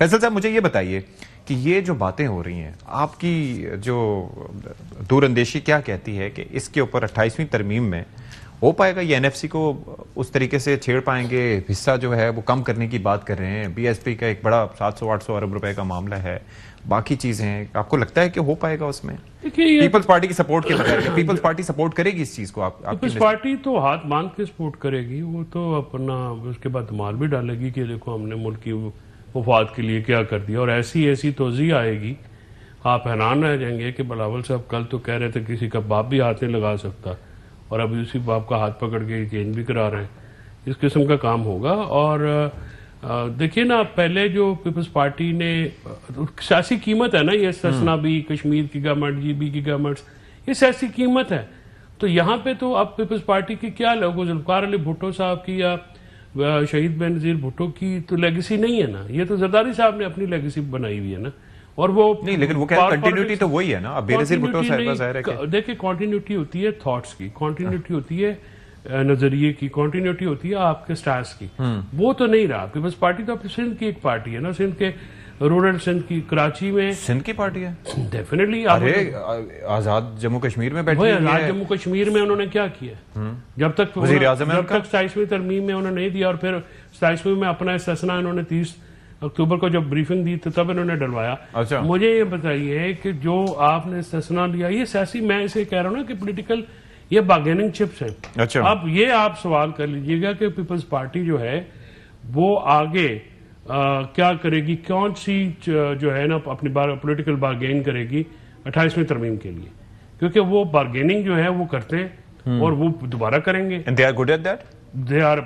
फैसल साहब, मुझे ये बताइए कि ये जो बातें हो रही हैं, आपकी जो दूरअंदेशी क्या कहती है कि इसके ऊपर 28वीं तरमीम में हो पाएगा? ये एनएफसी को उस तरीके से छेड़ पाएंगे? हिस्सा जो है वो कम करने की बात कर रहे हैं, बीएसपी का एक बड़ा 700-800 अरब रुपए का मामला है, बाकी चीजें हैं, आपको लगता है कि हो पाएगा उसमें पीपल्स पार्टी की सपोर्ट के बगैर? पीपल्स पार्टी सपोर्ट करेगी इस चीज को? पीपल्स पार्टी तो हाथ बांध के सपोर्ट करेगी, वो तो अपना उसके बाद धमाल भी डालेगी कि देखो हमने मुल्क की मुफाद के लिए क्या कर दिया, और ऐसी ऐसी तोज़ी आएगी आप हैरान रह जाएंगे कि बिलावल साहब कल तो कह रहे थे किसी का बाप भी हाथ नहीं लगा सकता, और अभी उसी बाप का हाथ पकड़ के चेंज भी करा रहे हैं। इस किस्म का काम होगा। और देखिए ना, पहले जो पीपल्स पार्टी ने सियासी कीमत है ना, ये ससना भी, कश्मीर की गवर्नमेंट, जीबी की गवर्नमेंट, ये सियासी कीमत है। तो यहाँ पे तो अब पीपल्स पार्टी की क्या लोगों, जुल्फिकार अली भुट्टो साहब की या शहीद बेनज़ीर भुट्टो की तो लेगेसी नहीं है ना, ये तो जरदारी साहब ने अपनी लेगेसी बनाई हुई है ना। और वो नहीं, लेकिन वो क्या कंटिन्यूटी तो वही है ना। अब बेनज़ीर भुट्टो साहब का जाहिर है कि देखिए कंटिन्यूटी होती है थॉट्स की, कंटिन्यूटी होती है नजरिए की, कंटिन्यूटी होती है आपके स्टार्स की। वो तो नहीं रहा। पीपल्स पार्टी तो सिंध की एक पार्टी है ना, सिंध के रूरल सिंध की, कराची में सिंध की पार्टी है डेफिनेटली। अरे आजाद जम्मू कश्मीर में बैठी है। आजाद जम्मू कश्मीर में उन्होंने क्या किया जब तक 27वीं तरमीम में उन्होंने नहीं दिया, और फिर 27वीं में अपना ससना इन्होंने 30 अक्टूबर को जब ब्रीफिंग दी तो तब इन्होंने डलवाया। अच्छा। मुझे ये बताइए कि जो आपने ससना लिया, ये सियासी, मैं इसे कह रहा हूँ ना कि पॉलिटिकल ये बार्गेनिंग चिप्स हैं। अच्छा। अब ये आप सवाल कर लीजिएगा कि पीपल्स पार्टी जो है वो आगे क्या करेगी, कौन सी जो है ना अपनी पॉलिटिकल बार्गेन करेगी 28वीं तरमीम के लिए, क्योंकि वो बार्गेनिंग जो है वो करते हैं और वो दोबारा करेंगे। And they are good at that, they are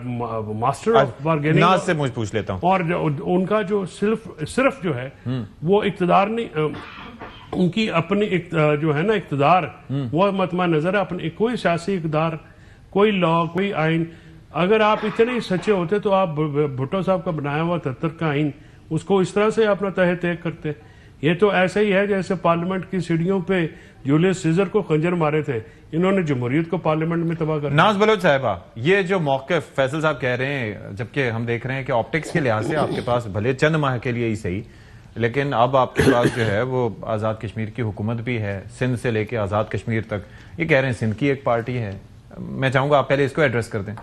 master of bargaining. नाज से मुझे पूछ लेता हूं, और उनका जो सिर्फ जो है वो इक्तदार नहीं, उनकी अपनी जो है ना इक्तदार, वो मतमा नजर है अपने, कोई सियासी इक्तदार, कोई लॉ, कोई आइन। अगर आप इतने ही सच्चे होते तो आप भुट्टो साहब का बनाया हुआ 73 का आइन उसको इस तरह से अपना तहे तय करते। ये तो ऐसे ही है जैसे पार्लियामेंट की सीढ़ियों पे जूलियस सीजर को खंजर मारे थे, इन्होंने जमहूरियत को पार्लियामेंट में तबाह कर। नाज बलोच साहिबा, ये जो मौक़िफ़ फैसल साहब कह रहे हैं, जबकि हम देख रहे हैं कि ऑप्टिक्स के लिहाज से आपके पास भले चंद माह के लिए ही सही, लेकिन अब आपके पास जो है वो आज़ाद कश्मीर की हुकूमत भी है, सिंध से लेके आज़ाद कश्मीर तक। ये कह रहे हैं सिंध की एक पार्टी है। मैं चाहूंगा आप पहले इसको एड्रेस कर दें।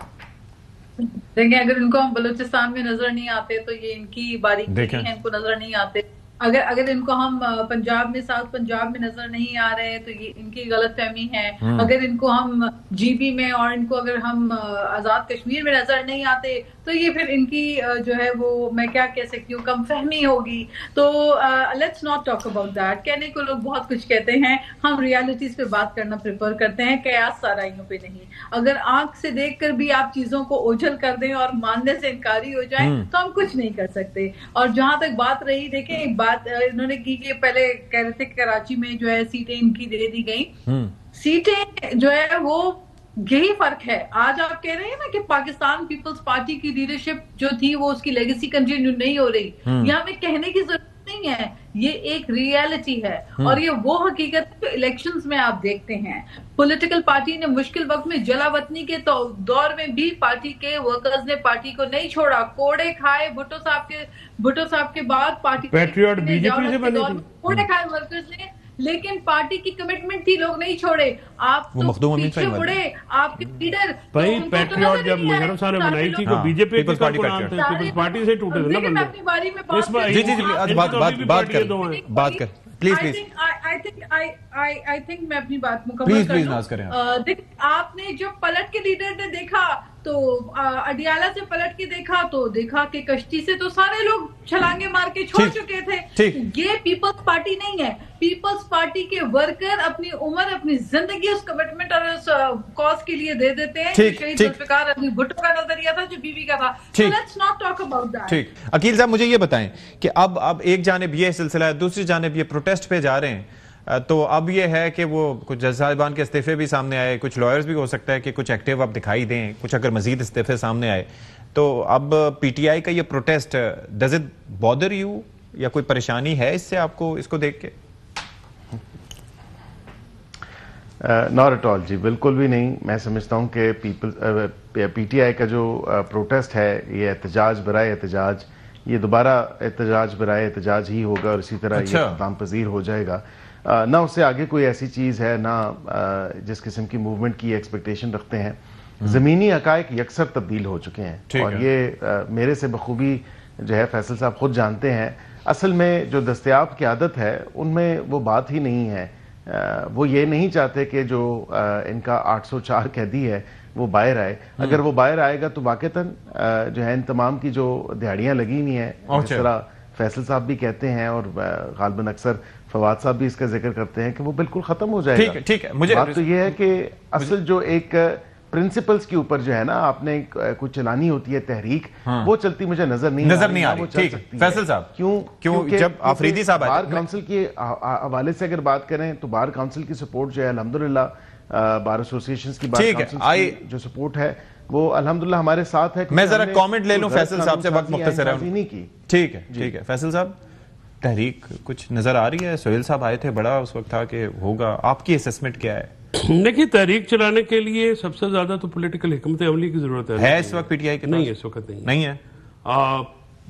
देखिए, अगर इनको हम बलूचिस्तान में नजर नहीं आते तो ये इनकी बारीकी है, इनको नजर नहीं आते। अगर इनको हम पंजाब में, साउथ पंजाब में नजर नहीं आ रहे हैं तो ये इनकी गलतफहमी है। अगर इनको हम जीबी में और इनको अगर हम आजाद कश्मीर में नजर नहीं आते तो ये फिर इनकी जो है वो, मैं क्या कह सकती हूँ, कम फहमी होगी। तो let's not talk about that. कहने को लोग बहुत कुछ कहते हैं, हम रियलिटीज पे बात करना प्रेफर करते हैं, कयास साराइयों पे नहीं। अगर आंख से देखकर भी आप चीजों को ओझल कर दें और मानने से इनकारी हो जाए तो हम कुछ नहीं कर सकते। और जहां तक बात रही, देखें एक बात इन्होंने की कि पहले कह रहे थे कराची में जो है सीटें इनकी दे दी गई। सीटें जो है वो, यही फर्क है। आज आप कह रहे हैं ना कि पाकिस्तान पीपल्स पार्टी की लीडरशिप जो थी वो उसकी लेगेसी कंटिन्यू नहीं हो रही, यहाँ पे कहने की जरूरत नहीं है, ये एक रियलिटी है। और ये वो हकीकत जो इलेक्शंस में आप देखते हैं। पॉलिटिकल पार्टी ने मुश्किल वक्त में, जलावतनी के दौर में भी पार्टी के वर्कर्स ने पार्टी को नहीं छोड़ा, कोड़े खाए भुट्टो साहब के बाद पार्टी पैट्रियट बीजेपी से बने थे, कोड़े खाए वर्कर्स ने, लेकिन पार्टी की कमिटमेंट थी, लोग नहीं छोड़े। आप तो पीछे मुड़े, आपके लीडर भाई पैट्रियट जब मुशर्रफ साहब ने बनाई थी तो बीजेपी पीपल्स पार्टी से टूटे थे ना। मैं अपनी बारी में बात कर प्लीज। आई थिंक मैं अपनी बात मुकम्मल करूं। आपने जो पलट के लीडर ने देखा तो अडियाला से पलट के देखा कि कश्ती से तो सारे लोग छलांगे मार के छोड़ चुके थे। ये पीपल्स पार्टी नहीं है। पीपल्स पार्टी के वर्कर अपनी उम्र, अपनी जिंदगी उस कमिटमेंट और उस कॉज के लिए दे देते हैं। शहीद जुल्फिकार अली भुट्टो का नजरिया था, जो बीबी का था। Let's not talk about that. ठीक, अकील साहब मुझे ये बताएं कि अब एक जानिब ये सिलसिला है, दूसरी जानिब ये प्रोटेस्ट पे जा रहे हैं। तो अब ये है कि वो कुछ जज साहिबान के इस्तीफे भी सामने आए, कुछ लॉयर्स भी हो सकता है कि कुछ एक्टिव अब दिखाई दें, कुछ अगर मजीद इस्तीफे सामने आए तो अब पीटीआई का ये protest, does it bother you, या कोई परेशानी है इससे आपको, इसको देख के? नॉट एट ऑल जी, बिल्कुल भी नहीं। मैं समझता हूँ कि पीटीआई का जो प्रोटेस्ट है, ये एहतजाज बराए एहतजाज, ये दोबारा एहतजाज बराए एहतजाज ही होगा और इसी तरह अच्छा। ये इक़्तिदाम पजीर हो जाएगा। ना उससे आगे कोई ऐसी चीज़ है, ना जिस किस्म की मूवमेंट की एक्सपेक्टेशन रखते हैं। ज़मीनी हक़ाइक़ यकसर तब्दील हो चुके हैं और ये मेरे से बखूबी जो है फैसल साहब खुद जानते हैं। असल में जो दस्तयाब क़यादत है उनमें वो बात ही नहीं है। वो ये नहीं चाहते कि जो इनका 804 कैदी है वो बाहर आए। अगर वो बाहर आएगा तो वाक़तन जो है इन तमाम की जो दिहाड़ियाँ लगी हुई हैं, जिस तरह फैसल साहब भी कहते हैं और गालिबन अक्सर फवाद साहब भी इसका जिक्र करते हैं कि वो बिल्कुल खत्म हो जाएगा। ठीक है। मुझे बात तो ये है कि असल जो एक प्रिंसिपल्स के ऊपर जो है ना आपने कुछ चलानी होती है तहरीक, वो चलती मुझे नजर नहीं आ रही। ठीक है फैसल साहब, क्यों जब आफरीदी साहब बार काउंसिल के हवाले से अगर बात करें तो बार काउंसिल की सपोर्ट जो है अल्हम्दुलिल्लाह बार एसोसिएशन की बार काउंसिल की जो सपोर्ट है वो अल्हम्दुलिल्लाह हमारे साथ है। मैं जरा कमेंट ले लूं फैसल साहब से, वक्त मुख्तसर है नहीं की। ठीक है फैसल साहब, तहरीक कुछ नजर आ रही है? सोहेल साहब आए थे, बड़ा उस वक्त था कि होगा, आपकी असेसमेंट क्या है? देखिए, तहरीक चलाने के लिए सबसे ज्यादा तो पॉलिटिकल हिकमत अमली की जरूरत है इस वक्त पीटीआई के नहीं है, इस वक्त नहीं है।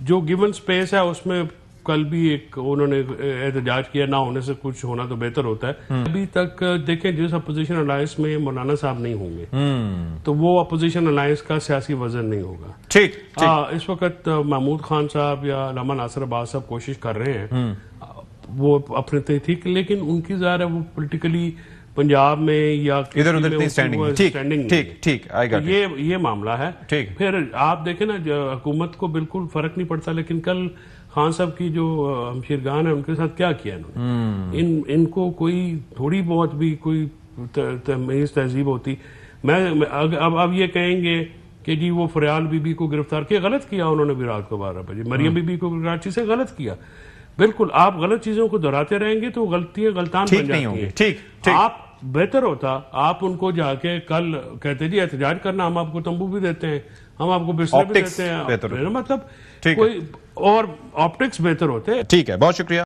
जो गिवन स्पेस है उसमें कल भी एक उन्होंने एहतजाज किया, ना होने से कुछ होना तो बेहतर होता है। अभी तक देखें जिस अपोजिशन अलायंस में मौलाना साहब नहीं होंगे तो वो अपोजिशन अलायंस का सियासी वजन नहीं होगा। ठीक इस वक्त महमूद खान साहब या अल्लामा नासिर अब्बास साहब कोशिश कर रहे हैं, वो अपने ठीक, लेकिन उनकी ज़ाहिर है वो पोलिटिकली पंजाब में या इधर उधर स्टैंडिंग। ठीक ये मामला है। फिर आप देखें ना, हुकूमत को बिल्कुल फर्क नहीं पड़ता, लेकिन कल खान साहब की जो हमशीरगान है उनके साथ क्या किया इन्होंने, इनको कोई थोड़ी बहुत भी कोई तमीज़ तहजीब होती। मैं अब ये कहेंगे कि जी वो फरियाल बीबी को गिरफ्तार किया, गलत किया उन्होंने भी रात को 12 बजे, मरियम बीबी को कराची से गलत किया। बिल्कुल, आप गलत चीजों को दोहराते रहेंगे तो गलतियां गलतान बन जाती हैं। ठीक। आप बेहतर होता आप उनको जाके कल कहते जी एहतजाज करना, हम आपको तंबू भी देते हैं, हम आपको बिस्तर भी देते हैं, मतलब कोई और ऑप्टिक्स बेहतर होते। ठीक है, बहुत शुक्रिया।